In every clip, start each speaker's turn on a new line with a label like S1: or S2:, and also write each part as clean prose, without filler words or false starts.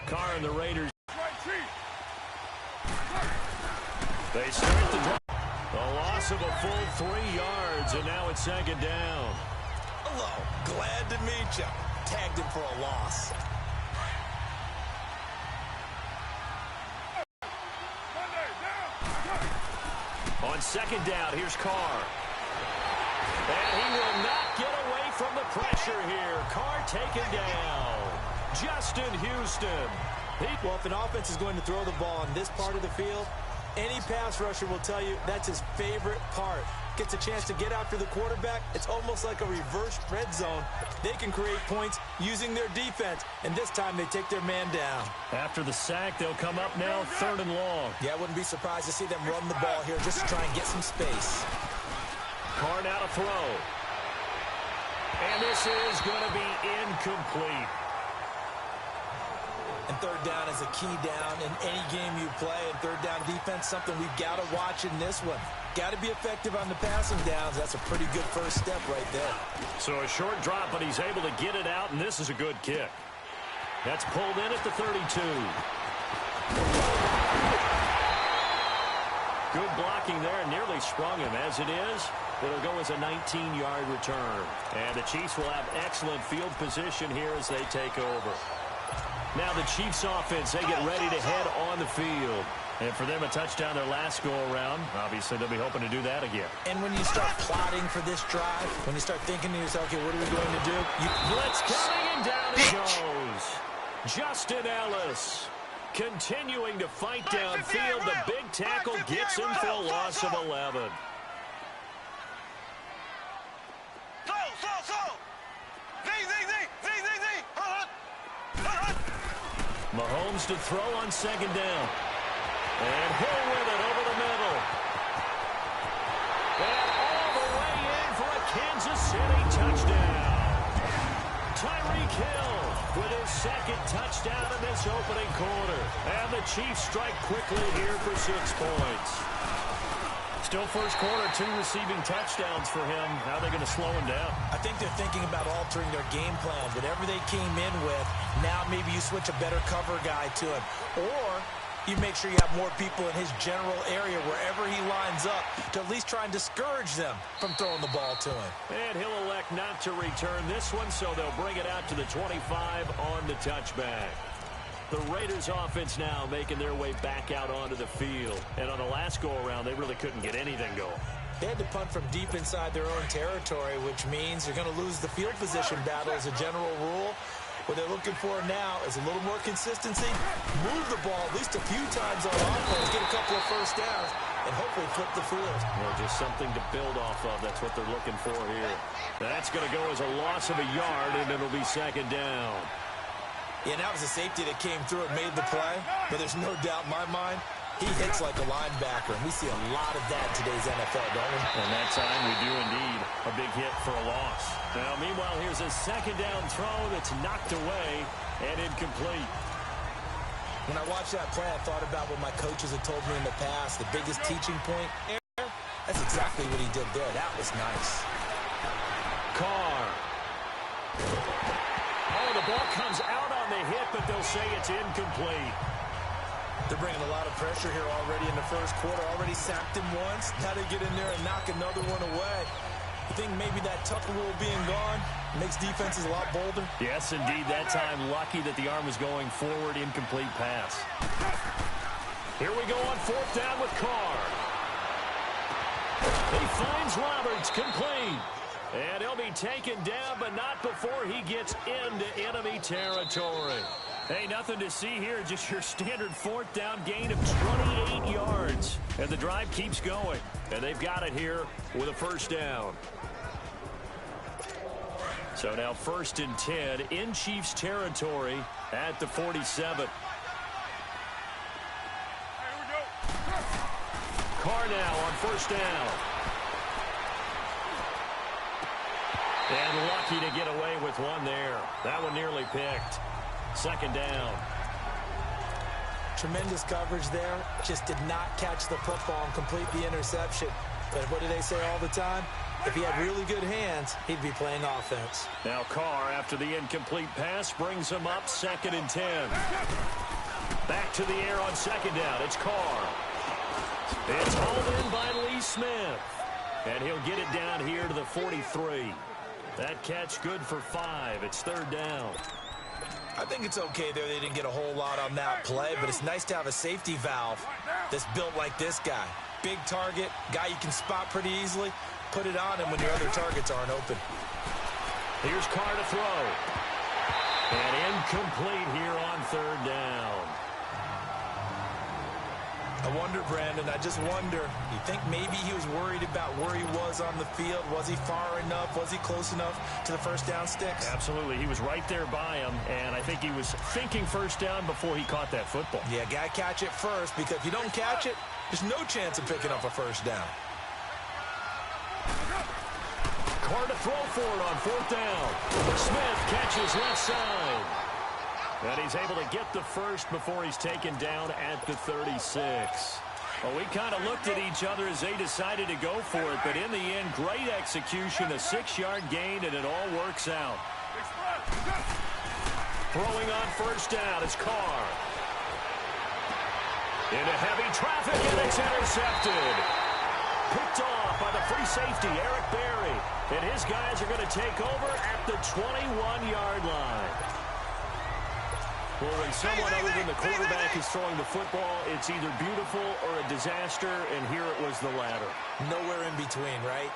S1: Carr and the Raiders. They start the drive. A loss of a full 3 yards, and now it's second down.
S2: Hello, glad to meet you. Tagged him for a loss.
S1: On second down, here's Carr. And he will not get away from the pressure here. Carr taken down. Justin Houston.
S2: Well, if an offense is going to throw the ball on this part of the field, any pass rusher will tell you that's his favorite part. Gets a chance to get after the quarterback. It's almost like a reverse red zone. They can create points using their defense, and this time they take their man down.
S1: After the sack, they'll come up now 3rd and long.
S2: Yeah, I wouldn't be surprised to see them run the ball here just to try and get some space.
S1: Carr now to throw. And this is going to be incomplete.
S2: And 3rd down is a key down in any game you play. And 3rd down defense, something we've got to watch in this one. Got to be effective on the passing downs. That's a pretty good first step right there.
S1: So a short drop, but he's able to get it out, and this is a good kick. That's pulled in at the 32. Good blocking there, nearly sprung him. As it is, it'll go as a 19-yard return. And the Chiefs will have excellent field position here as they take over. Now the Chiefs offense, they get ready to head on the field. And for them, a touchdown their last go-around. Obviously, they'll be hoping to do that again.
S2: And when you start plotting for this drive, when you start thinking to yourself, okay, what are we going to do?
S1: Blitz coming, and down it goes. Justin Ellis continuing to fight downfield. The big tackle gets him for a loss of 11. Mahomes to throw on second down. And Hill with it over the middle. And all the way in for a Kansas City touchdown. Tyreek Hill with his 2nd touchdown in this opening quarter. And the Chiefs strike quickly here for 6 points. Still first quarter, 2 receiving touchdowns for him. How are they going to slow him down?
S2: I think they're thinking about altering their game plan. Whatever they came in with, now maybe you switch a better cover guy to him. Or you make sure you have more people in his general area wherever he lines up to at least try and discourage them from throwing the ball to him.
S1: And he'll elect not to return this one, so they'll bring it out to the 25 on the touchback. The Raiders offense now making their way back out onto the field. And on the last go-around, they really couldn't get anything going.
S2: They had to punt from deep inside their own territory, which means you're going to lose the field position battle as a general rule. What they're looking for now is a little more consistency, move the ball at least a few times on offense, get a couple of first downs, and hopefully flip the field.
S1: Well, just something to build off of. That's what they're looking for here. That's going to go as a loss of a yard, and it'll be second down.
S2: Yeah, that was a safety that came through and made the play, but there's no doubt in my mind he hits like a linebacker, and we see a lot of that in today's NFL, don't we?
S1: And that time we do indeed. A big hit for a loss. Now, meanwhile, here's a second down throw that's knocked away and incomplete.
S2: When I watched that play, I thought about what my coaches had told me in the past. The biggest teaching point, that's exactly what he did there. That was nice.
S1: Carr. Oh, the ball comes out on the hit, but they'll say it's incomplete.
S2: They're bringing a lot of pressure here already in the first quarter. Already sacked him once. Now they get in there and knock another one away. You think maybe that Tucker rule being gone makes defenses a lot bolder?
S1: Yes, indeed. That time, lucky that the arm was going forward. Incomplete pass. Here we go on 4th down with Carr. He finds Roberts, complete. And he'll be taken down, but not before he gets into enemy territory. Hey, nothing to see here, just your standard 4th down gain of 28 yards. And the drive keeps going. And they've got it here with a first down. So now 1st and 10 in Chiefs territory at the 47. Carr now on 1st down. And lucky to get away with one there. That one nearly picked. 2nd down.
S2: Tremendous coverage there. Just did not catch the football and complete the interception. But what do they say all the time? If he had really good hands, he'd be playing offense.
S1: Now Carr, after the incomplete pass, brings him up 2nd and 10. Back to the air on 2nd down. It's Carr. It's hauled in by Lee Smith. And he'll get it down here to the 43. That catch good for 5. It's 3rd down.
S2: I think it's okay there. They didn't get a whole lot on that play, but it's nice to have a safety valve that's built like this guy. Big target, guy you can spot pretty easily. Put it on him when your other targets aren't open.
S1: Here's Carr to throw. And incomplete here on 3rd down.
S2: I wonder, Brandon, I just wonder, you think maybe he was worried about where he was on the field? Was he far enough? Was he close enough to the first down sticks?
S1: Absolutely. He was right there by him, and I think he was thinking first down before he caught that football.
S2: Yeah, got to catch it first, because if you don't catch it, there's no chance of picking up a first down.
S1: Carr to throw for it on 4th down. Smith catches left side. And he's able to get the first before he's taken down at the 36. Well, we kind of looked at each other as they decided to go for it, but in the end, great execution, a 6-yard gain, and it all works out. Throwing on 1st down is Carr. Into heavy traffic, and it's intercepted. Picked off by the free safety, Eric Berry. And his guys are going to take over at the 21-yard line. Well, when someone other than the quarterback is throwing the football, it's either beautiful or a disaster, and here it was the latter.
S2: Nowhere in between, right?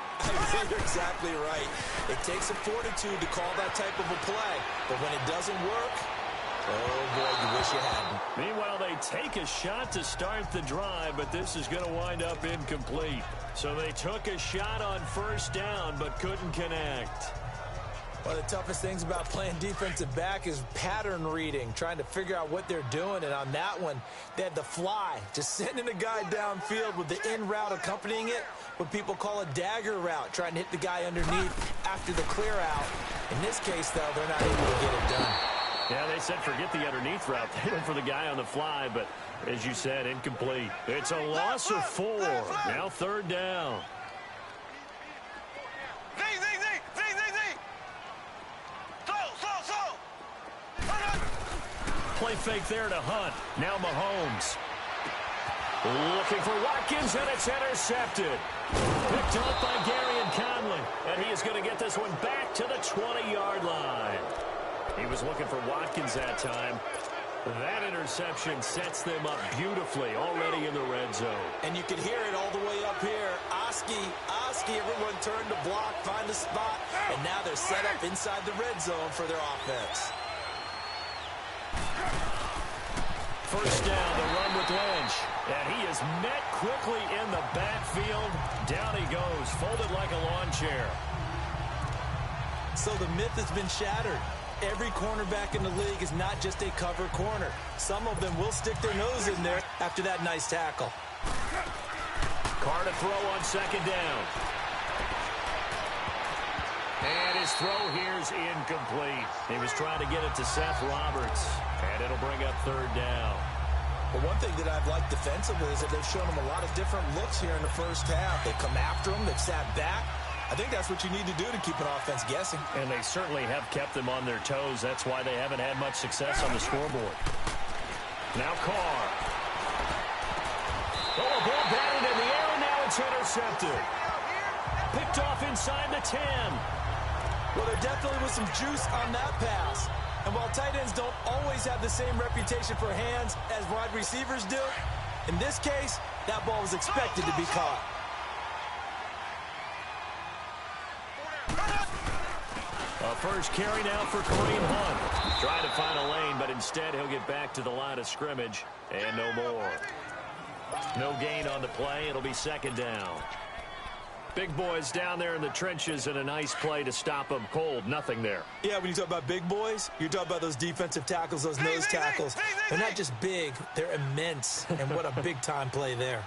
S2: You're exactly right. It takes a fortitude to call that type of a play, but when it doesn't work, oh boy, you wish you hadn't.
S1: Meanwhile, they take a shot to start the drive, but this is going to wind up incomplete. So they took a shot on 1st down, but couldn't connect.
S2: One of the toughest things about playing defensive back is pattern reading, trying to figure out what they're doing. And on that one, they had the fly, just sending a guy downfield with the in route accompanying it, what people call a dagger route, trying to hit the guy underneath after the clear out. In this case, though, they're not able to get it done.
S1: Yeah, they said forget the underneath route. They went for the guy on the fly, but as you said, incomplete. It's a loss of 4. Now 3rd down. Play fake there to Hunt. Now Mahomes. Looking for Watkins, and it's intercepted. Picked up by Gary and Conley. And he is going to get this one back to the 20-yard line. He was looking for Watkins that time. That interception sets them up beautifully already in the red zone.
S2: And you can hear it all the way up here. Oski, everyone turned to block, find a spot, and now they're set up inside the red zone for their offense.
S1: First down, the run with Lynch. And he is met quickly in the backfield. Down he goes, folded like a lawn chair.
S2: So the myth has been shattered. Every cornerback in the league is not just a cover corner. Some of them will stick their nose in there after that nice tackle.
S1: Carr to throw on 2nd down. And his throw here is incomplete. He was trying to get it to Seth Roberts. And it'll bring up 3rd down.
S2: Well, one thing that I've liked defensively is that they've shown him a lot of different looks here in the first half. They've come after him. They've sat back. I think that's what you need to do to keep an offense guessing.
S1: And they certainly have kept them on their toes. That's why they haven't had much success on the scoreboard. Now Carr. Oh, a ball batted in the air, and now it's intercepted. Picked off inside the 10.
S2: Well, there definitely was some juice on that pass. And while tight ends don't always have the same reputation for hands as wide receivers do, in this case, that ball was expected to be caught.
S1: A first carry now for Kareem Hunt. Trying to find a lane, but instead he'll get back to the line of scrimmage. And no more. No gain on the play. It'll be 2nd down. Big boys down there in the trenches, and a nice play to stop them cold. Nothing there.
S2: Yeah, when you talk about big boys, you're talking about those defensive tackles, those nose tackles. They're not just big, they're immense. And what a big-time play there.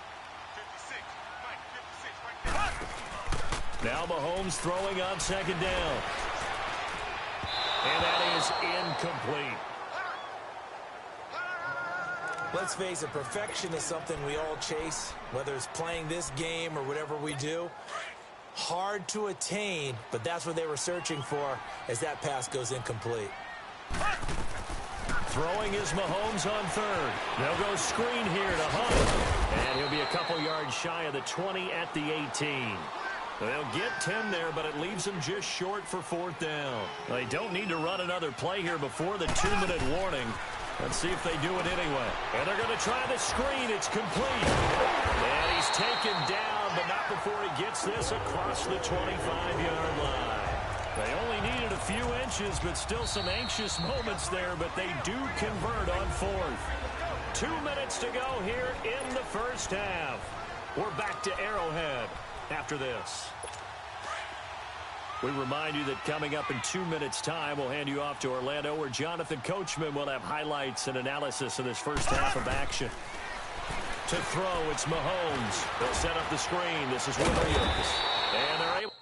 S1: Now Mahomes throwing on 2nd down. And that is incomplete.
S2: Let's face it, perfection is something we all chase, whether it's playing this game or whatever we do. Hard to attain, but that's what they were searching for as that pass goes incomplete.
S1: Throwing is Mahomes on third. They'll go screen here to Hunt. And he'll be a couple yards shy of the 20 at the 18. They'll get 10 there, but it leaves them just short for fourth down. They don't need to run another play here before the 2-minute warning. Let's see if they do it anyway. And they're going to try the screen. It's complete. And he's taken down, but not before he gets this across the 25-yard line. They only needed a few inches, but still some anxious moments there, but they do convert on fourth. 2 minutes to go here in the first half. We're back to Arrowhead after this. We remind you that coming up in 2 minutes' time, we'll hand you off to Orlando, where Jonathan Coachman will have highlights and analysis of this first half of action. To throw, it's Mahomes. They'll set up the screen. This is Williams. And they're able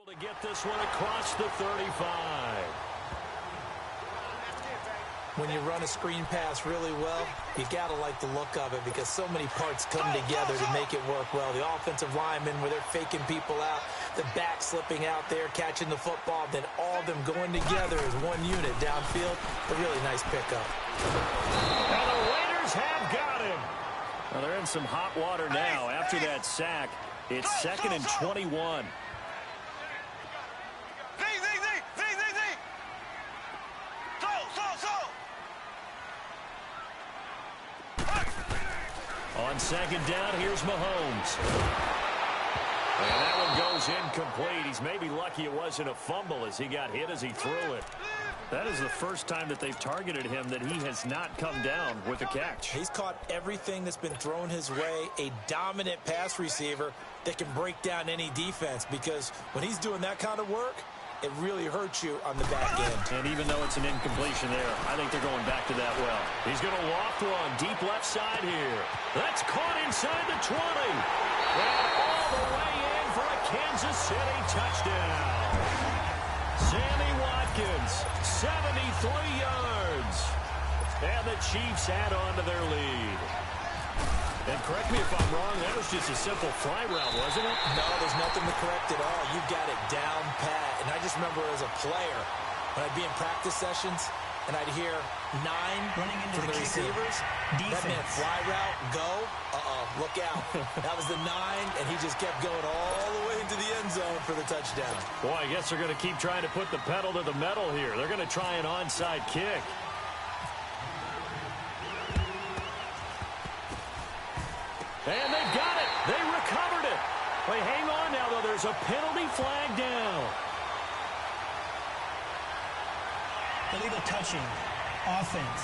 S1: To get this one across the 35.
S2: When you run a screen pass really well, you got to like the look of it because so many parts come together to make it work well. The offensive linemen, where they're faking people out, the back slipping out there, catching the football, then all of them going together as one unit downfield. A really nice pickup.
S1: And the Raiders have got him. Well, they're in some hot water now after that sack. It's 2nd and 21. On 2nd down, here's Mahomes. And that one goes incomplete. He's maybe lucky it wasn't a fumble as he got hit as he threw it. That is the first time that they've targeted him that he has not come down with a catch.
S2: He's caught everything that's been thrown his way, a dominant pass receiver that can break down any defense, because when he's doing that kind of work, it really hurts you on the back end.
S1: And even though it's an incompletion there, I think they're going back to that well. He's going to loft one deep left side here. That's caught inside the 20. And all the way in for a Kansas City touchdown. Sammy Watkins, 73 yards. And the Chiefs add on to their lead. And correct me if I'm wrong, that was just a simple fly route, wasn't it?
S2: No, there's nothing to correct at all. You've got it down pat. And I just remember as a player, when I'd be in practice sessions, and I'd hear 9 from the receivers, that meant fly route, go, look out. That was the 9, and he just kept going all the way into the end zone for the touchdown.
S1: Boy, I guess they're going to keep trying to put the pedal to the metal here. They're going to try an onside kick. And they've got it. They recovered it. Wait, hang on now, though. There's a penalty flag down.
S3: Illegal touching. Offense.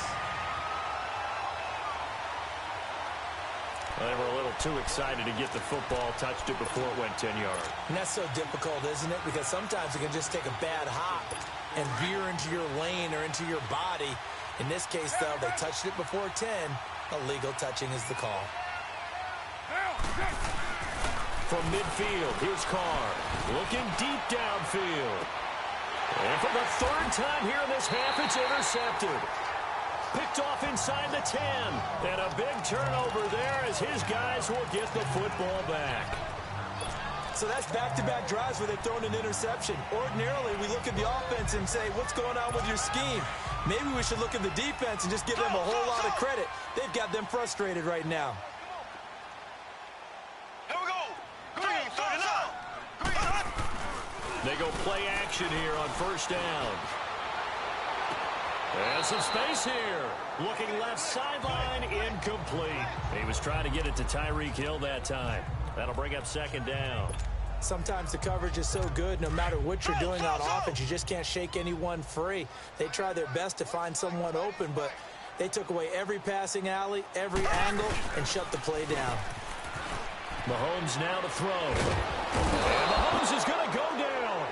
S1: Well, they were a little too excited to get the football, touched it before it went 10 yards.
S2: And that's so difficult, isn't it? Because sometimes it can just take a bad hop and veer into your lane or into your body. In this case, though, they touched it before 10. Illegal touching is the call.
S1: From midfield, here's Carr, looking deep downfield. And for the 3rd time here in this half, it's intercepted. Picked off inside the 10. And a big turnover there as his guys will get the football back.
S2: So that's back-to-back drives where they've thrown an interception. Ordinarily, we look at the offense and say, what's going on with your scheme? Maybe we should look at the defense and just give them a whole lot of credit. They've got them frustrated right now.
S1: They go play action here on 1st down. And some space here. Looking left sideline, incomplete. He was trying to get it to Tyreek Hill that time. That'll bring up 2nd down.
S2: Sometimes the coverage is so good, no matter what you're doing on offense, you just can't shake anyone free. They try their best to find someone open, but they took away every passing alley, every angle, and shut the play down.
S1: Mahomes now to throw. And Mahomes is going to go down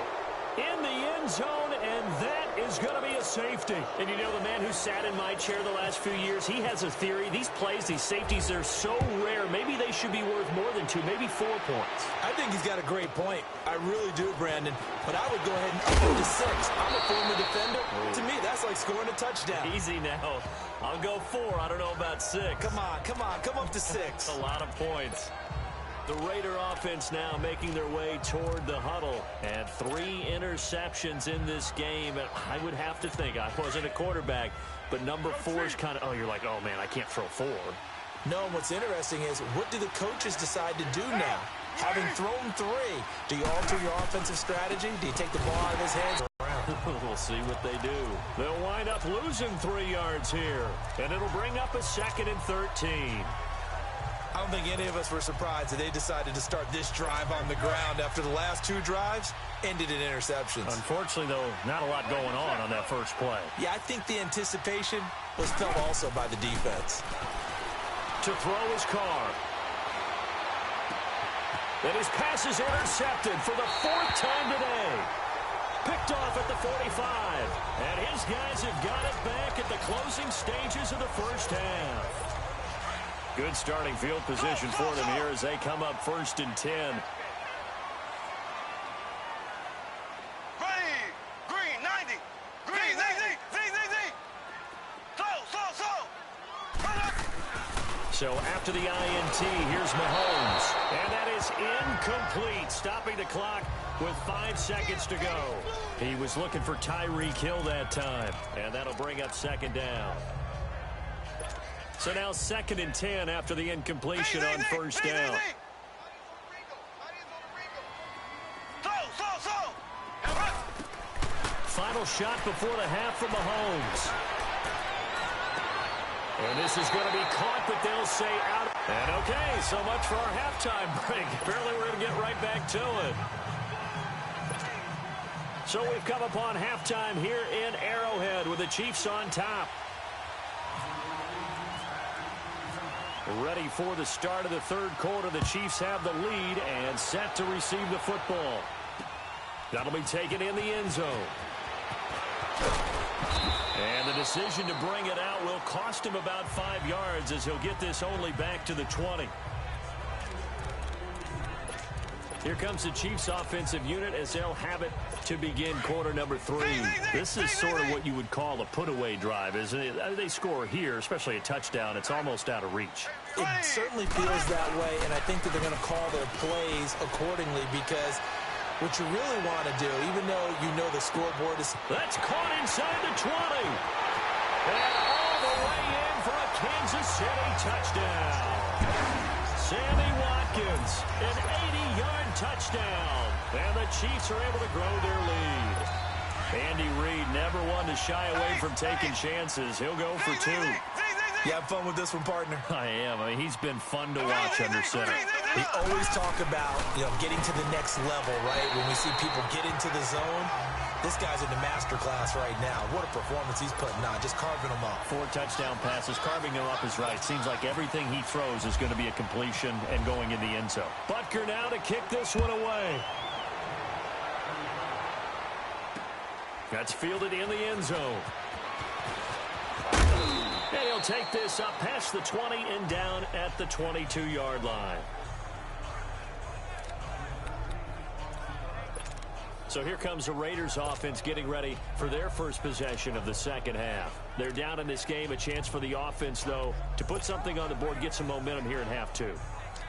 S1: in the end zone, and that is going to be a safety. And you know, the man who sat in my chair the last few years, he has a theory. These plays, these safeties, they're so rare. Maybe they should be worth more than 2, maybe 4 points.
S2: I think he's got a great point. I really do, Brandon. But I would go ahead and up it to 6. I'm a former defender. To me, that's like scoring a touchdown.
S1: Easy now. I'll go 4. I don't know about 6.
S2: Come on. Come up to 6.
S1: A lot of points. The Raider offense now making their way toward the huddle. And 3 interceptions in this game. And I would have to think, I wasn't a quarterback, but number 4 is kind of, you're like, oh, man, I can't throw 4.
S2: No, and what's interesting is, what do the coaches decide to do now? Having thrown 3, do you alter your offensive strategy? Do you take the ball out of his hands?
S1: We'll see what they do. They'll wind up losing 3 yards here. And it'll bring up a 2nd and 13.
S2: I don't think any of us were surprised that they decided to start this drive on the ground after the last 2 drives ended in interceptions.
S1: Unfortunately, though, not a lot going on that first play.
S2: Yeah, I think the anticipation was felt also by the defense.
S1: To throw his Carr. And his pass is intercepted for the 4th time today. Picked off at the 45. And his guys have got it back at the closing stages of the first half. Good starting field position for them here as they come up 1st and 10. So after the INT, here's Mahomes. And that is incomplete, stopping the clock with 5 seconds to go. He was looking for Tyreek Hill that time, and that'll bring up second down. So now 2nd and 10 after the incompletion on first down. Final shot before the half from Mahomes. And this is going to be caught, but they'll say out. And okay, so much for our halftime break. Apparently we're going to get right back to it. So we've come upon halftime here in Arrowhead with the Chiefs on top. Ready for the start of the third quarter. The Chiefs have the lead and set to receive the football. That'll be taken in the end zone. And the decision to bring it out will cost him about 5 yards as he'll get this only back to the 20. Here comes the Chiefs offensive unit as they'll have it to begin quarter number 3. This is sort of what you would call a put-away drive, isn't it? They score here, especially a touchdown. It's almost out of reach.
S2: It certainly feels that way, and I think that they're going to call their plays accordingly because what you really want to do, even though you know the scoreboard is...
S1: That's caught inside the 20. And all the way in for a Kansas City touchdown. Sammy Watkins, an 80-yard touchdown. And the Chiefs are able to grow their lead. Andy Reid never one to shy away from taking chances. He'll go for 2.
S2: You have fun with this one, partner?
S1: I am. I mean, he's been fun to watch under center.
S2: We always talk about, getting to the next level, right? When we see people get into the zone, this guy's in the master class right now. What a performance he's putting on, just carving them up.
S1: 4 touchdown passes, carving them up is right. Seems like everything he throws is going to be a completion and going in the end zone. Butker now to kick this one away. That's fielded in the end zone. And he'll take this up past the 20 and down at the 22-yard line. So here comes the Raiders offense getting ready for their first possession of the second half. They're down in this game. A chance for the offense, though, to put something on the board, get some momentum here in half 2.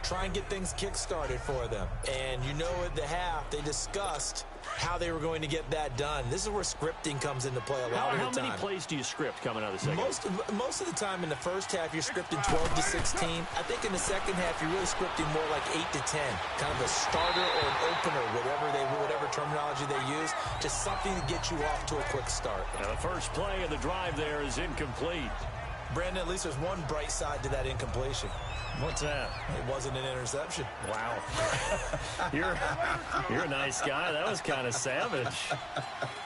S2: Try and get things kick-started for them. And at the half, they discussed how they were going to get that done. This is where scripting comes into play a lot of the time.
S1: How many plays do you script coming out of the second half?
S2: Most of the time in the first half, you're scripting 12 to 16. I think in the second half, you're really scripting more like 8 to 10. Kind of a starter or an opener, whatever terminology they use. Just something to get you off to a quick start.
S1: Now the first play of the drive there is incomplete.
S2: Brandon, at least there's one bright side to that incompletion.
S1: What's that?
S2: It wasn't an interception.
S1: Wow. You're a nice guy. That was kind of savage.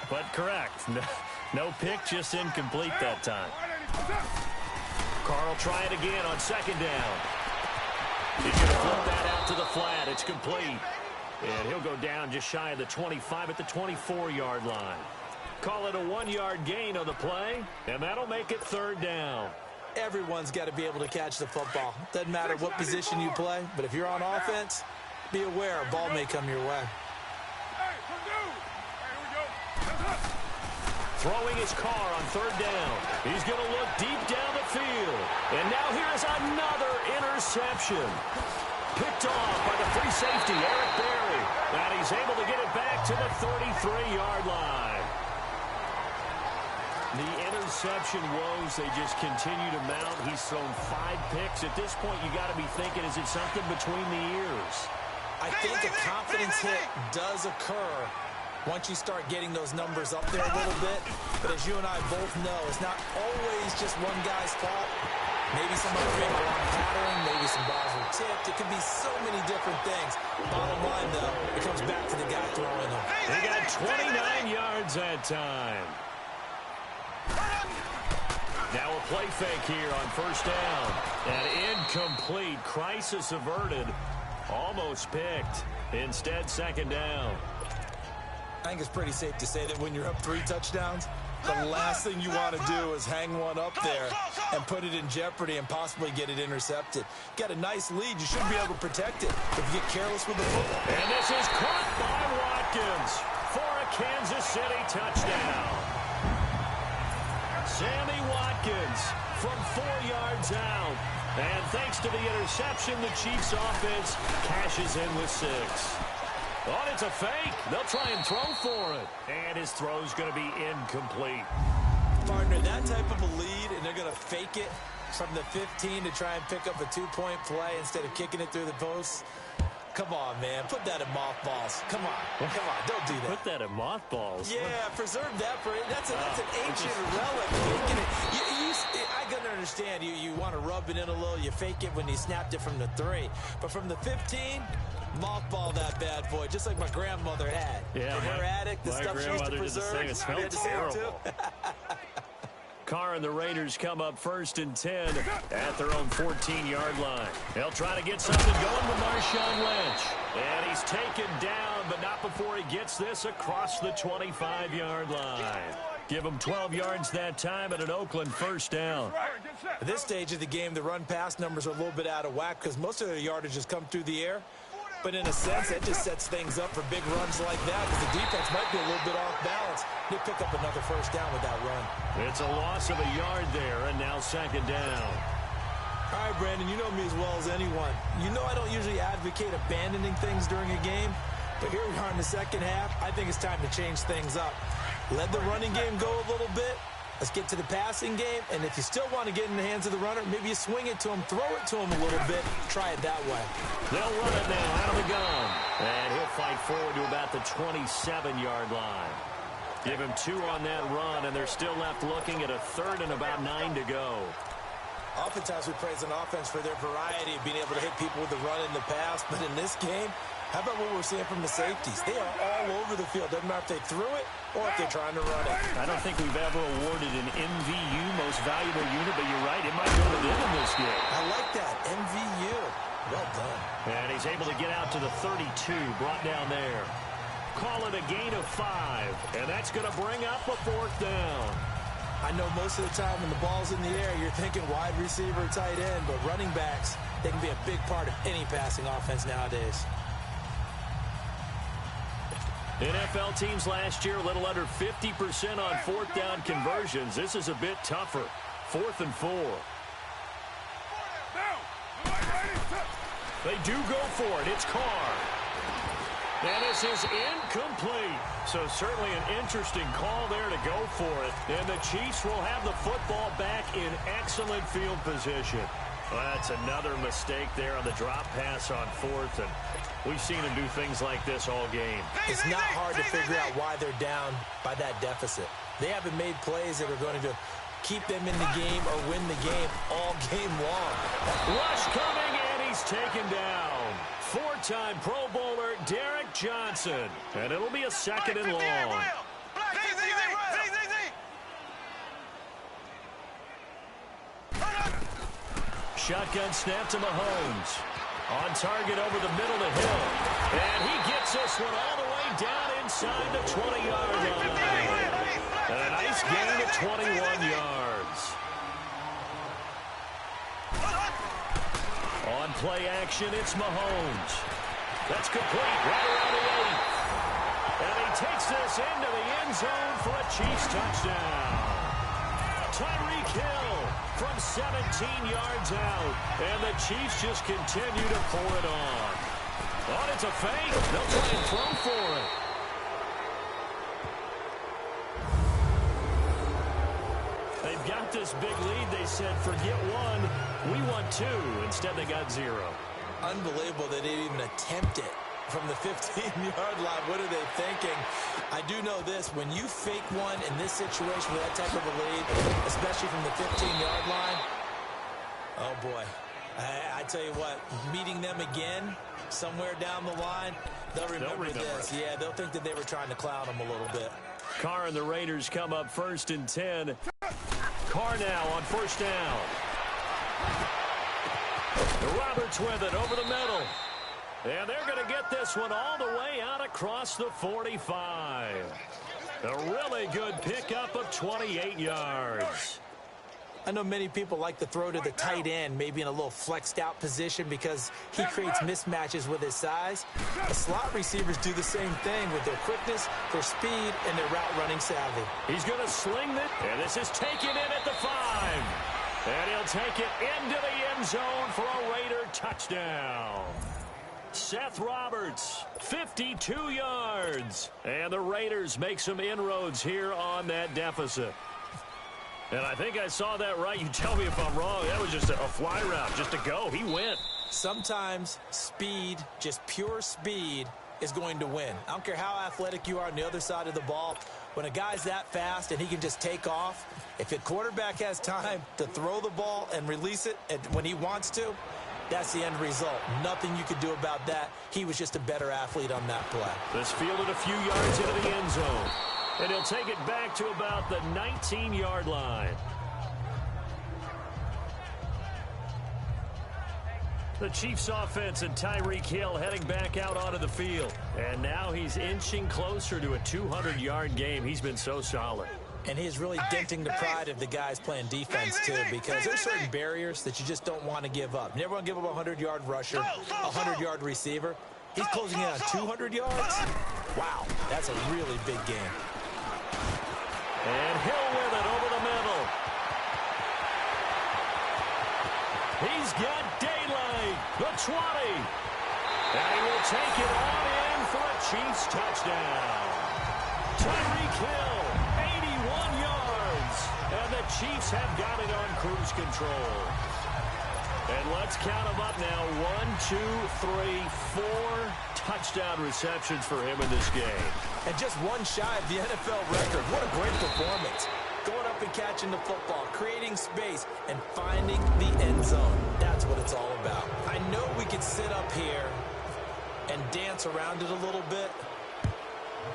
S1: But correct. No pick, just incomplete that time. Carl try it again on second down. He's going to flip that out to the flat. It's complete. And he'll go down just shy of the 25 at the 24-yard line. Call it a 1-yard gain on the play, and that'll make it third down.
S2: Everyone's got to be able to catch the football. Doesn't matter what position you play, but if you're on offense, be aware a ball may come your way.
S1: Throwing his car on third down. He's going to look deep down the field. And now here's another interception. Picked off by the free safety, Eric Berry. And he's able to get it back to the 33-yard line. The interception woes, they just continue to mount. He's thrown 5 picks. At this point, you got to be thinking, is it something between the ears?
S2: I think a confidence hit does occur once you start getting those numbers up there a little bit. But as you and I both know, it's not always just one guy's fault. Maybe somebody ran a wrong pattern. Maybe some balls were tipped. It could be so many different things. Bottom line, though, it comes back to the guy throwing them.
S1: He got 29 yards that time. Now a play fake here on first down. And incomplete. Crisis averted. Almost picked. Instead, second down.
S2: I think it's pretty safe to say that when you're up 3 touchdowns, the last thing you want to do is hang one up there and put it in jeopardy and possibly get it intercepted. Got a nice lead. You should be able to protect it if you get careless with the football.
S1: And this is caught by Watkins for a Kansas City touchdown. Sammy Watkins from 4 yards out. And thanks to the interception, the Chiefs offense cashes in with 6. Oh, it's a fake. They'll try and throw for it. And his throw's going to be incomplete.
S2: Partner, that type of a lead, and they're going to fake it from the 15 to try and pick up a 2-point play instead of kicking it through the posts. Come on, man. Put that in mothballs. Come on. Come on. Don't do that.
S1: Put that in mothballs.
S2: Yeah, preserve that for it. That's an ancient relic. Faking it. I can understand. You want to rub it in a little. You fake it when you snapped it from the 3. But from the 15, mothball that bad boy, just like my grandmother had.
S1: Yeah,
S2: in her attic, the stuff she used to preserve.
S1: It smelled terrible. Carr and the Raiders come up 1st and 10 at their own 14-yard line. They'll try to get something going with Marshawn Lynch. And he's taken down, but not before he gets this across the 25-yard line. Give him 12 yards that time at an Oakland 1st down.
S2: At this stage of the game, the run-pass numbers are a little bit out of whack because most of their yardage has come through the air. But in a sense, that just sets things up for big runs like that because the defense might be a little bit off balance. They pick up another 1st down with that run.
S1: It's a loss of a yard there, and now 2nd down.
S2: All right, Brandon, you know me as well as anyone. You know I don't usually advocate abandoning things during a game, but here we are in the 2nd half. I think it's time to change things up. Let the running game go a little bit. Let's get to the passing game, and if you still want to get in the hands of the runner, maybe you swing it to him, throw it to him a little bit, try it that way.
S1: They'll run it now out of the gun, and he'll fight forward to about the 27-yard line. Give him 2 on that run, and they're still left looking at a 3rd and about 9 to go.
S2: Oftentimes we praise an offense for their variety of being able to hit people with the run in the pass, but in this game, how about what we're seeing from the safeties? They are all over the field. Doesn't matter if they threw it or if they're trying to run it.
S1: I don't think we've ever awarded an MVU, most valuable unit, but you're right, it might go to them in this game.
S2: I like that, MVU. Well done.
S1: And he's able to get out to the 32, brought down there. Call it a gain of 5, and that's going to bring up a 4th down.
S2: I know most of the time when the ball's in the air, you're thinking wide receiver, tight end, but running backs, they can be a big part of any passing offense nowadays.
S1: NFL teams last year a little under 50% on 4th down conversions. This is a bit tougher. 4th and 4. They do go for it. It's Carr. And this is incomplete. So certainly an interesting call there to go for it. And the Chiefs will have the football back in excellent field position. Well, that's another mistake there on the drop pass on 4th. And we've seen him do things like this all game.
S2: It's not hard to figure out why they're down by that deficit. They haven't made plays that are going to keep them in the game or win the game all game long.
S1: Rush coming, and he's taken down. 4-time Pro Bowler Derek Johnson. And it'll be a 2nd and long. Shotgun snap to Mahomes. On target over the middle to Hill. And he gets this one all the way down inside the 20-yard line. And a nice gain of 21 yards. On play action, it's Mahomes. That's complete right around the 8. And he takes this into the end zone for a Chiefs touchdown. Tyreek Hill from 17 yards out. And the Chiefs just continue to pour it on. Oh, it's a fake. They'll try and throw for it. They've got this big lead. They said, forget 1. We want 2. Instead, they got 0.
S2: Unbelievable they didn't even attempt it from the 15-yard line. What are they thinking? I do know this. When you fake one in this situation with that type of a lead, especially from the 15-yard line, oh, boy. I tell you what, meeting them again somewhere down the line, they'll remember this. Yeah, they'll think that they were trying to clown them a little bit.
S1: Carr and the Raiders come up 1st and 10. Carr now on 1st down. Roberts with it over the middle. And they're going to get this one all the way out across the 45. A really good pickup of 28 yards.
S2: I know many people like to throw to the tight end, maybe in a little flexed out position because he creates mismatches with his size. The slot receivers do the same thing with their quickness, their speed, and their route running savvy.
S1: He's going to sling it, and this is taken in at the 5. And he'll take it into the end zone for a Raider touchdown. Seth Roberts, 52 yards. And the Raiders make some inroads here on that deficit. And I think I saw that right. You tell me if I'm wrong. That was just a fly route, just to go. He went.
S2: Sometimes speed, just pure speed, is going to win. I don't care how athletic you are on the other side of the ball. When a guy's that fast and he can just take off, if the quarterback has time to throw the ball and release it when he wants to, that's the end result. Nothing you could do about that. He was just a better athlete on that play.
S1: This fielded a few yards into the end zone. And he'll take it back to about the 19-yard line. The Chiefs offense and Tyreek Hill heading back out onto the field. And now he's inching closer to a 200-yard game. He's been so solid.
S2: And he's really denting the pride of the guys playing defense, too, because there's certain barriers that you just don't want to give up. You never want to give up a 100-yard rusher, a 100-yard receiver. He's closing in on 200 yards. Wow, that's a really big game.
S1: And Hill with it over the middle. He's got daylight. The 20. And he will take it on in for a Chiefs touchdown. Tyreek Hill, 81 yards. And the Chiefs have got it on cruise control. And let's count them up now. 1, 2, 3, 4 touchdown receptions for him in this game.
S2: And just one shy of the NFL record. What a great performance. Going up and catching the football, creating space, and finding the end zone. That's what it's all about. I know we could sit up here and dance around it a little bit,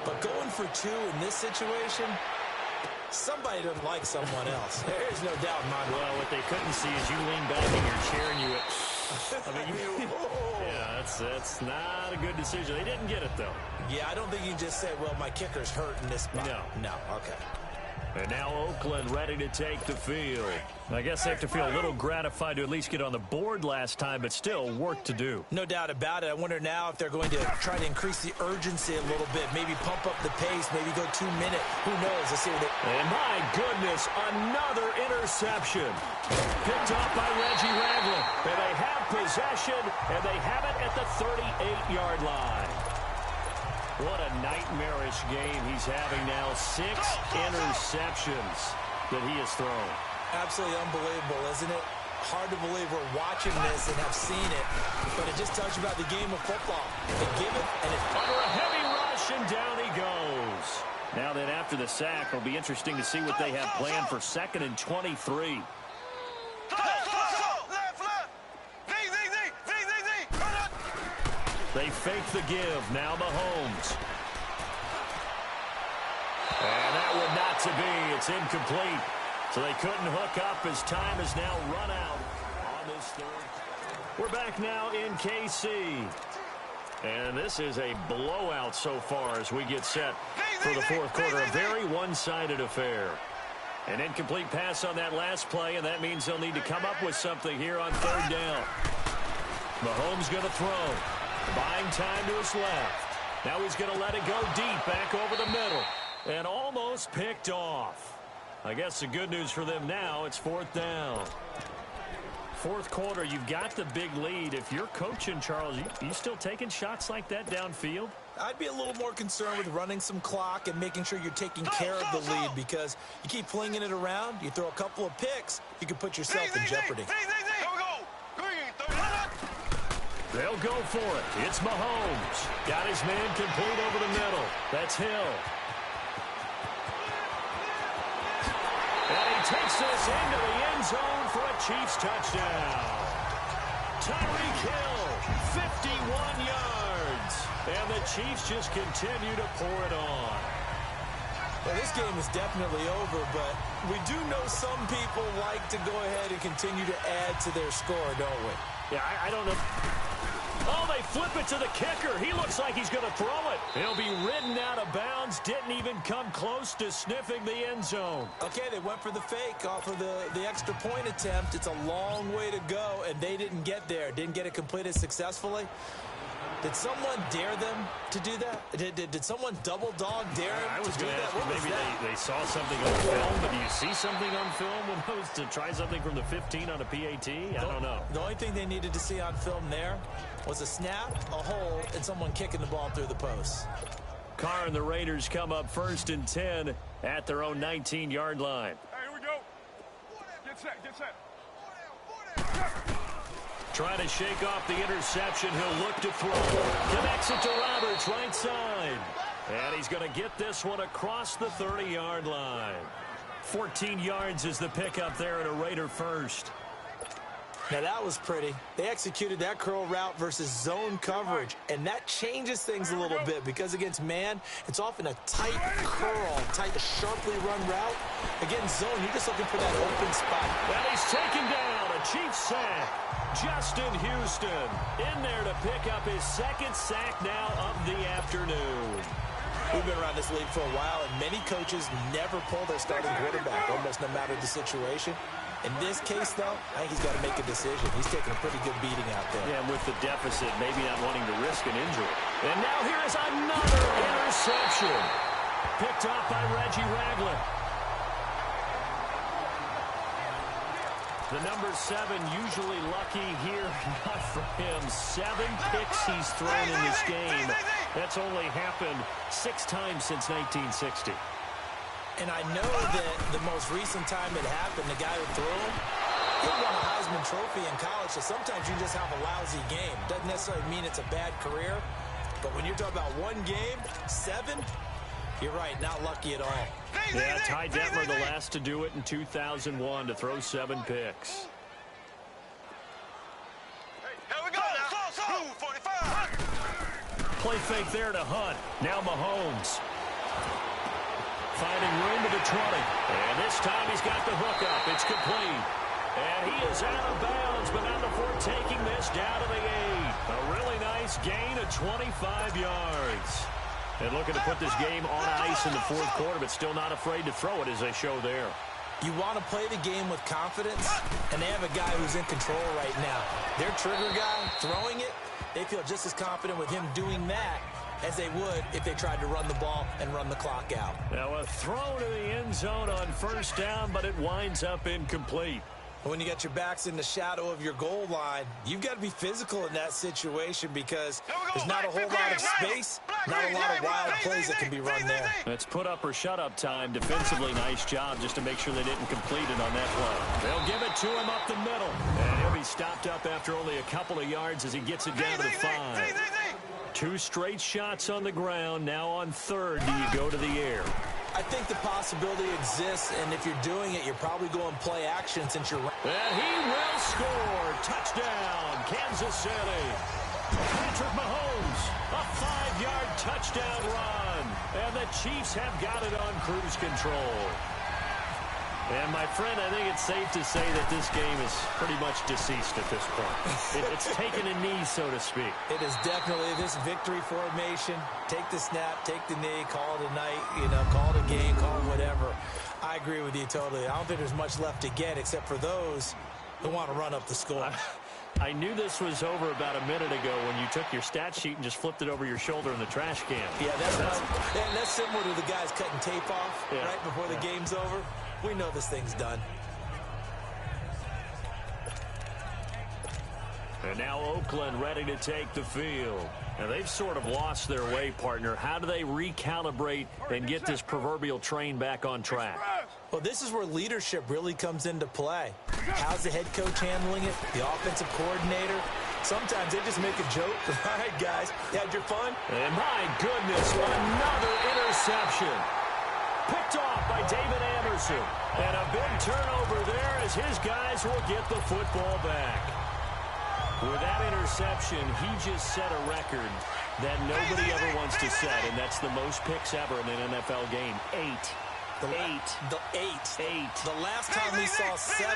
S2: but going for 2 in this situation, somebody doesn't like someone else. There's no doubt in my mind.
S1: Well, what they couldn't see is you lean back in your chair and you went, I mean, yeah, that's not a good decision. They didn't get it, though.
S2: Yeah, I don't think you can just say, well, my kicker's hurt in this spot. No, okay.
S1: And now Oakland ready to take the field. I guess they have to feel a little gratified to at least get on the board last time, but still work to do.
S2: No doubt about it. I wonder now if they're going to try to increase the urgency a little bit, maybe pump up the pace, maybe go 2 minute. Who knows? Let's see what they...
S1: And my goodness, another interception. Picked off by Reggie Ragland. And they have possession, and they have it at the 38-yard line. What a nightmarish game he's having now. 6 interceptions that he has thrown.
S2: Absolutely unbelievable, isn't it? Hard to believe we're watching this and have seen it, but it just tells you about the game of football. They give it, and it's
S1: under a heavy rush, and down he goes. Now then, after the sack, it'll be interesting to see what they have planned for 2nd and 23. They fake the give. Now Mahomes. And that would not to be. It's incomplete. So they couldn't hook up as time has now run out on this third. We're back now in KC. And this is a blowout so far as we get set for the fourth quarter. A very one-sided affair. An incomplete pass on that last play, and that means they'll need to come up with something here on 3rd down. Mahomes going to throw. Buying time to his left. Now he's going to let it go deep back over the middle. And almost picked off. I guess the good news for them now, it's 4th down. Fourth quarter, you've got the big lead. If you're coaching, Charles, you still taking shots like that downfield?
S2: I'd be a little more concerned with running some clock and making sure you're taking care of the lead, because you keep flinging it around, you throw a couple of picks, you can put yourself in jeopardy.
S1: They'll go for it. It's Mahomes. Got his man complete over the middle. That's Hill. And he takes this into the end zone for a Chiefs touchdown. Tyreek Hill, 51 yards. And the Chiefs just continue to pour it on.
S2: Well, this game is definitely over, but we do know some people like to go ahead and continue to add to their score, don't we?
S1: Yeah, I don't know. Oh, they flip it to the kicker. He looks like he's going to throw it. He'll be ridden out of bounds. Didn't even come close to sniffing the end zone.
S2: Okay, they went for the fake off of the extra point attempt. It's a long way to go, and they didn't get there. Didn't get it completed successfully. Did someone dare them to do that? Did someone double dog dare them to do that? What was
S1: maybe
S2: that?
S1: they saw something on film, but do you see something on film when those to try something from the 15 on a PAT? I don't know.
S2: The only thing they needed to see on film there was a snap, a hole, and someone kicking the ball through the post.
S1: Carr and the Raiders come up 1st and 10 at their own 19-yard line.
S4: Hey, here we go. Get set, get set.
S1: Trying to shake off the interception. He'll look to throw. Connects it to Roberts, right side. And he's going to get this one across the 30-yard line. 14 yards is the pickup there at a Raider first.
S2: Now, that was pretty. They executed that curl route versus zone coverage, and that changes things a little bit because against man, it's often a tight curl, tight, sharply run route. Against zone, you're just looking for that open spot.
S1: And he's taken down. A Chiefs sack. Justin Houston in there to pick up his 2nd sack now of the afternoon.
S2: We've been around this league for a while, and many coaches never pull their starting quarterback, almost no matter the situation. In this case, though, I think he's got to make a decision. He's taking a pretty good beating out there.
S1: Yeah, and with the deficit, maybe not wanting to risk an injury. And now here is another interception. Picked off by Reggie Ragland. The number 7 usually lucky here. Not for him. 7 picks he's thrown in this game. That's only happened 6 times since 1960.
S2: And I know that the most recent time it happened, the guy who threw him, he won a Heisman Trophy in college, so sometimes you just have a lousy game. Doesn't necessarily mean it's a bad career, but when you're talking about one game, 7, you're right, not lucky at all.
S1: Yeah, Ty Detmer, the last to do it in 2001, to throw 7 picks.
S4: Here we go now. Blue 45.
S1: Play fake there to Hunt. Now Mahomes. Finding room to the 20. And this time he's got the hook up. It's complete. And he is out of bounds, but not before taking this down to the 8. A really nice gain of 25 yards. And looking to put this game on ice in the 4th quarter, but still not afraid to throw it as they show there.
S2: You want to play the game with confidence, and they have a guy who's in control right now. Their trigger guy throwing it, they feel just as confident with him doing that as they would if they tried to run the ball and run the clock out.
S1: Now a throw to the end zone on 1st down, but it winds up incomplete.
S2: When you got your backs in the shadow of your goal line, you've got to be physical in that situation because there's not a whole lot of space, not a lot of wild plays that can be run there.
S1: It's put up or shut up time. Defensively, nice job just to make sure they didn't complete it on that play. They'll give it to him up the middle. And he'll be stopped up after only a couple of yards as he gets it down to the 5. 2 straight shots on the ground. Now on 3rd, do you go to the air?
S2: I think the possibility exists, and if you're doing it, you're probably going play action since you're...
S1: And he will score. Touchdown, Kansas City. Patrick Mahomes, a 5-yard touchdown run. And the Chiefs have got it on cruise control. And, my friend, I think it's safe to say that this game is pretty much deceased at this point. It's taken a knee, so to speak.
S2: It is definitely this victory formation. Take the snap, take the knee, call it a night, call it a game, call it whatever. I agree with you totally. I don't think there's much left to get except for those who want to run up the score.
S1: I knew this was over about a minute ago when you took your stat sheet and just flipped it over your shoulder in the trash can.
S2: Yeah, that's similar to the guys cutting tape off right before the game's over. We know this thing's done.
S1: And now Oakland ready to take the field. Now they've sort of lost their way, partner. How do they recalibrate and get this proverbial train back on track?
S2: Well, this is where leadership really comes into play. How's the head coach handling it? The offensive coordinator? Sometimes they just make a joke. All right, guys, you had your fun?
S1: And my goodness, another interception. Picked off by David Anderson. And a big turnover there as his guys will get the football back. With that interception, he just set a record that nobody ever wants to set, and that's the most picks ever in an NFL game, 8.
S2: The eight. The last time we saw 7,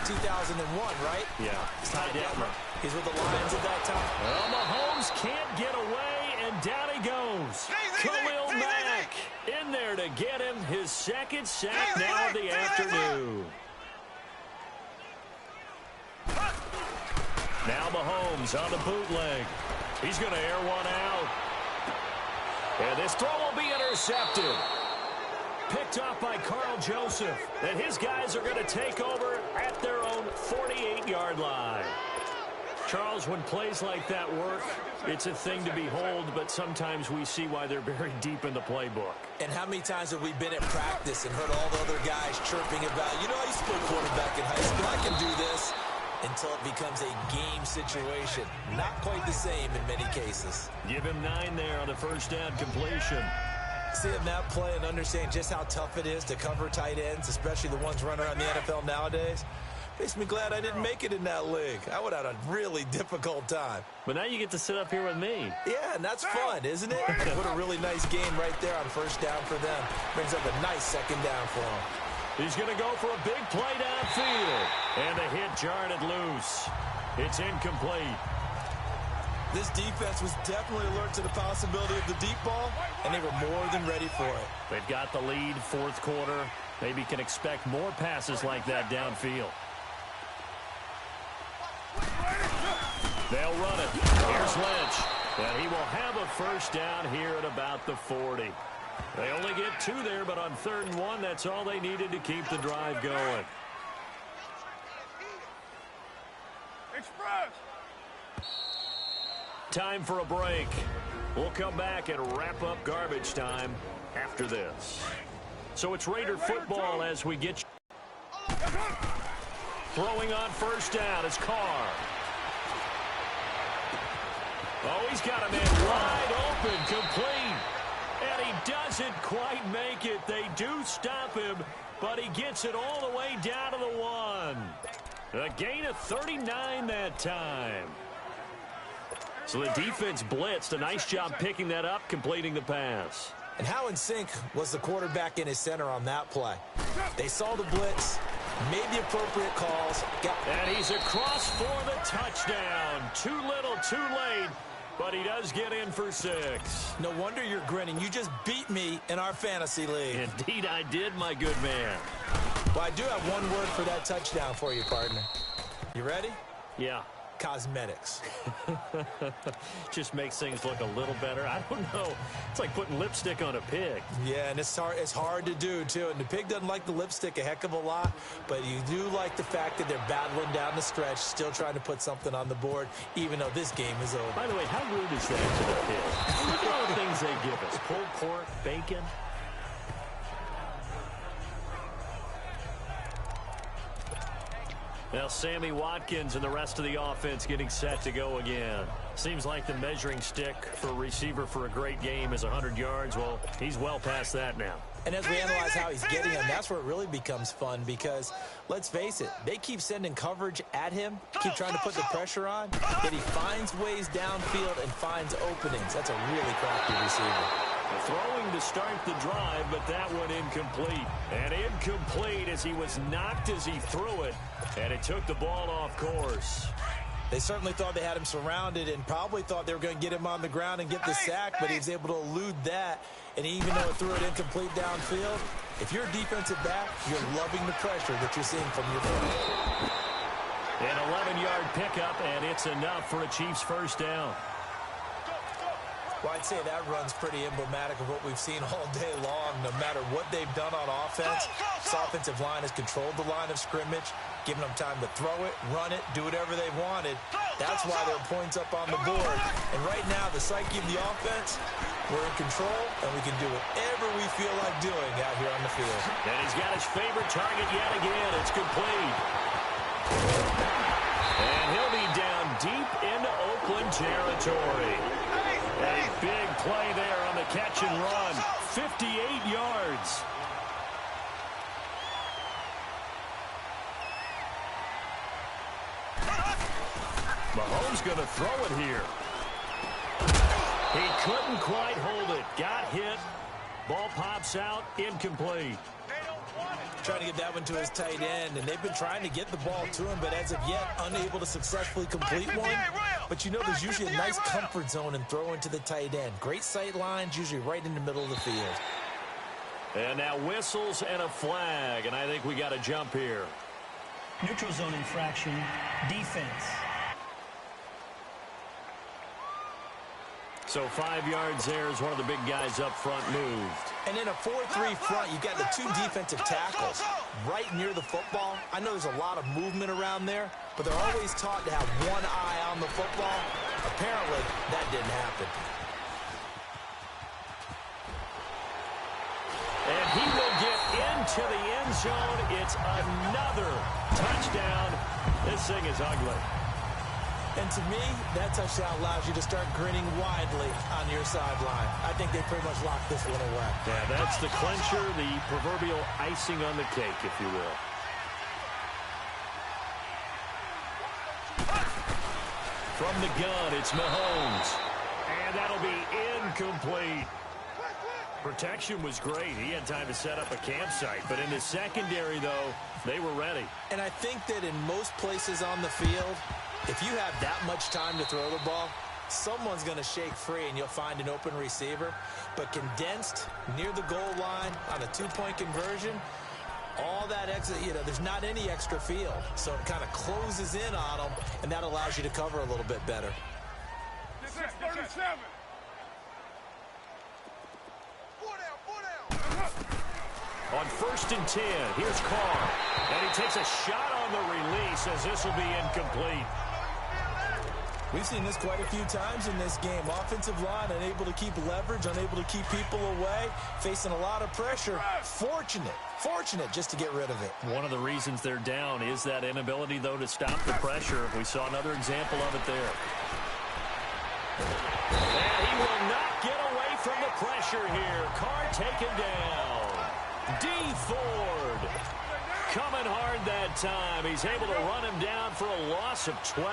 S2: 2001, right?
S1: Yeah, it's Ty Detmer.
S2: He's with the Lions at that time.
S1: Well, Mahomes can't get away, and down he goes. Khalil Mack in there to get him his second sack now of the afternoon. Now Mahomes on the bootleg. He's going to air one out. And this throw will be intercepted. Picked off by Carl Joseph. And his guys are going to take over at their own 48-yard line. Charles, when plays like that work, it's a thing to behold, but sometimes we see why they're buried deep in the playbook.
S2: And how many times have we been at practice and heard all the other guys chirping about, you know, I used to play quarterback in high school, I can do this, until it becomes a game situation. Not quite the same in many cases.
S1: Give him 9 there on the first down completion.
S2: Seeing that play and understand just how tough it is to cover tight ends, especially the ones running around the NFL nowadays, makes me glad I didn't make it in that league. I would have had a really difficult time.
S1: But now you get to sit up here with me.
S2: Yeah, and that's fun, isn't it? What a really nice game right there on first down for them. Brings up a nice second down for them.
S1: He's going to go for a big play downfield. And the hit jarred it loose. It's incomplete.
S2: This defense was definitely alert to the possibility of the deep ball, and they were more than ready for it.
S1: They've got the lead, fourth quarter. Maybe can expect more passes like that downfield. They'll run it. Here's Lynch. And he will have a first down here at about the 40. They only get 2 there, but on 3rd and 1, that's all they needed to keep the drive going.
S4: Express.
S1: Time for a break. We'll come back and wrap up garbage time after this. So it's Raider football as we get throwing on first down is Carr. Oh, he's got a man wide open, complete. And he doesn't quite make it. They do stop him, but he gets it all the way down to the 1. A gain of 39 that time. So the defense blitzed. A nice job picking that up, completing the pass.
S2: And how in sync was the quarterback and his center on that play? They saw the blitz, made the appropriate calls.
S1: And he's across for the touchdown. Too little, too late. But he does get in for 6.
S2: No wonder you're grinning. You just beat me in our fantasy league.
S1: Indeed I did, my good man.
S2: Well, I do have one word for that touchdown for you, partner. You ready?
S1: Yeah.
S2: Cosmetics.
S1: Just makes things look a little better. I don't know. It's like putting lipstick on a pig.
S2: Yeah, and it's hard to do, too. And the pig doesn't like the lipstick a heck of a lot, but you do like the fact that they're battling down the stretch, still trying to put something on the board, even though this game is over.
S1: By the way, how rude is that to the pig? Look at all the things they give us. Pulled pork, bacon. Now Sammy Watkins and the rest of the offense getting set to go again. Seems like the measuring stick for a receiver for a great game is 100 yards. Well, he's well past that now.
S2: And as we analyze how he's getting them, that's where it really becomes fun because, let's face it, they keep sending coverage at him, keep trying to put the pressure on, yet he finds ways downfield and finds openings. That's a really crafty receiver.
S1: Throwing to start the drive, but that one incomplete. And incomplete as he was knocked as he threw it, and it took the ball off course.
S2: They certainly thought they had him surrounded and probably thought they were going to get him on the ground and get the sack, but he was able to elude that. And even though it threw it incomplete downfield, if you're a defensive back, you're loving the pressure that you're seeing from your front.
S1: An 11-yard pickup, and it's enough for a Chiefs first down.
S2: Well, I'd say that run's pretty emblematic of what we've seen all day long. No matter what they've done on offense, this offensive line has controlled the line of scrimmage, giving them time to throw it, run it, do whatever they wanted. That's why there are points up on the board. And right now, the psyche of the offense, we're in control, and we can do whatever we feel like doing out here on the field.
S1: And he's got his favorite target yet again. It's complete. And he'll be down deep into Oakland territory. A big play there on the catch and run. 58 yards. Mahomes going to throw it here. He couldn't quite hold it. Got hit. Ball pops out, incomplete.
S2: Trying to get that one to his tight end, and they've been trying to get the ball to him, but as of yet, unable to successfully complete one. But you know there's usually a nice comfort zone in throwing to the tight end. Great sight lines, usually right in the middle of the field.
S1: And now whistles and a flag, and I think we got a jump here.
S3: Neutral zone infraction, defense.
S1: So 5 yards there as one of the big guys up front moved.
S2: And in a 4-3 front, you've got the two defensive tackles right near the football. I know there's a lot of movement around there, but they're always taught to have one eye on the football. Apparently, that didn't happen.
S1: And he will get into the end zone. It's another touchdown. This thing is ugly.
S2: And to me, that touchdown allows you to start grinning widely on your sideline. I think they pretty much locked this one away.
S1: Yeah, that's the clincher, the proverbial icing on the cake, if you will. From the gun, it's Mahomes. And that'll be incomplete. Protection was great. He had time to set up a campsite. But in the secondary, though, they were ready.
S2: And I think that in most places on the field, if you have that much time to throw the ball, someone's going to shake free and you'll find an open receiver. But condensed near the goal line on a two-point conversion, all that extra, there's not any extra field. So it kind of closes in on them, and that allows you to cover a little bit better.
S4: This is 37.
S1: On 1st and 10, here's Carr. And he takes a shot on the release as this will be incomplete.
S2: We've seen this quite a few times in this game. Offensive line unable to keep leverage, unable to keep people away, facing a lot of pressure. Fortunate just to get rid of it.
S1: One of the reasons they're down is that inability, though, to stop the pressure. We saw another example of it there. And he will not get away from the pressure here. Carr taken down. D. Ford coming hard that time. He's able to run him down for a loss of 12.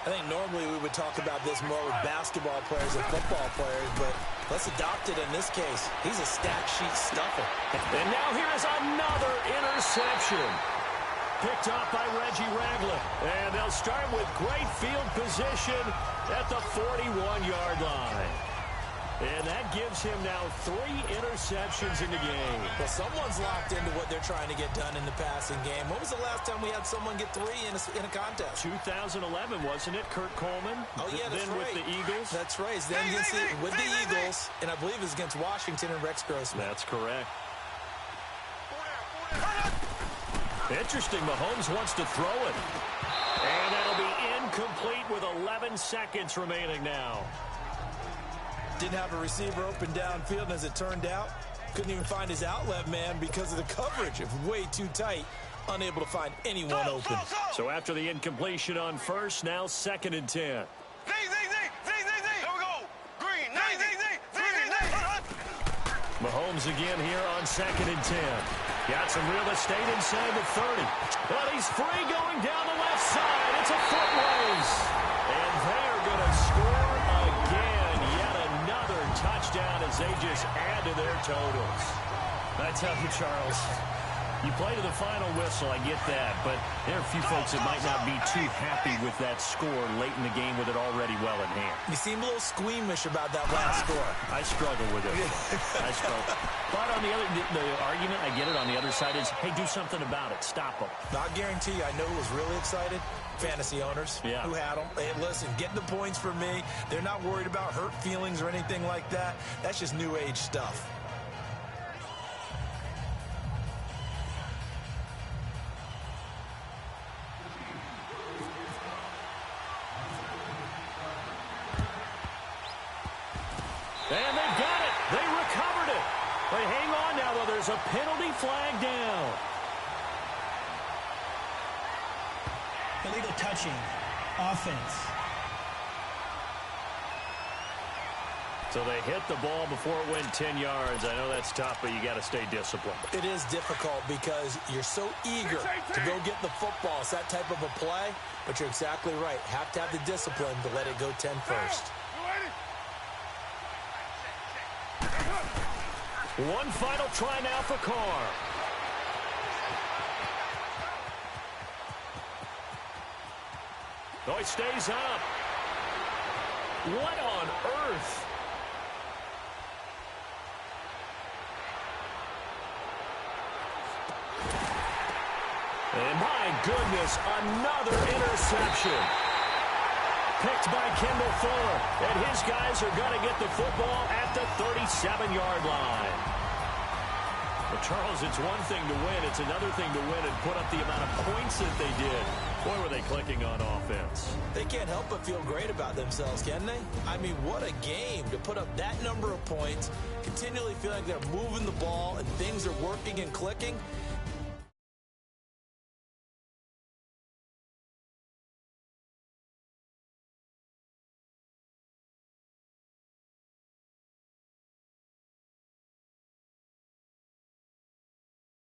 S2: I think normally we would talk about this more with basketball players and football players, but let's adopt it in this case. He's a stat sheet stuffer.
S1: And now here is another interception. Picked off by Reggie Ragland. And they'll start with great field position at the 41-yard line. And that gives him now 3 interceptions in the game.
S2: Well, someone's locked into what they're trying to get done in the passing game. When was the last time we had someone get 3 in a contest?
S1: 2011, wasn't it? Kurt Coleman?
S2: Oh, yeah, that's
S1: then
S2: right.
S1: With the Eagles?
S2: That's right. Then with the Eagles, and I believe it was against Washington and Rex Grossman.
S1: That's correct. Interesting. Mahomes wants to throw it. And that'll be incomplete with 11 seconds remaining now.
S2: Didn't have a receiver open downfield, and as it turned out, couldn't even find his outlet man because of the coverage. It was way too tight, unable to find anyone open.
S1: So after the incompletion on 1st, now 2nd and 10.
S4: Here we go. Green.
S1: Mahomes again here on 2nd and 10. Got some real estate inside the 30. But he's free going down the left side. It's a foot race. And they're going to score again. Yet another touchdown as they just add to their totals. I tell you, Charles, you play to the final whistle, I get that, but there are a few folks that might not be too happy with that score late in the game with it already well in hand.
S2: You seem a little squeamish about that last score.
S1: I struggle with it. I struggle. But on the other, the argument, I get it, on the other side is, hey, do something about it. Stop them.
S2: I'll guarantee you, I know who was really excited. Fantasy owners who had them. Hey, listen, get the points for me. They're not worried about hurt feelings or anything like that. That's just new age stuff.
S1: And they got it. They recovered it. But hang on now, though. There's a penalty flag down.
S3: Illegal touching. Offense.
S1: So they hit the ball before it went 10 yards. I know that's tough, but you got to stay disciplined.
S2: It is difficult because you're so eager to go get the football. It's that type of a play, but you're exactly right. Have to have the discipline to let it go 10 first.
S1: One final try now for Carr. Oh, he stays up. What on earth? And my goodness, another interception. Picked by Kendall Fuller. And his guys are going to get the football at the 37-yard line. Well, Charles, it's one thing to win. It's another thing to win and put up the amount of points that they did. Boy, were they clicking on offense.
S2: They can't help but feel great about themselves, can they? I mean, what a game to put up that number of points, continually feel like they're moving the ball and things are working and clicking.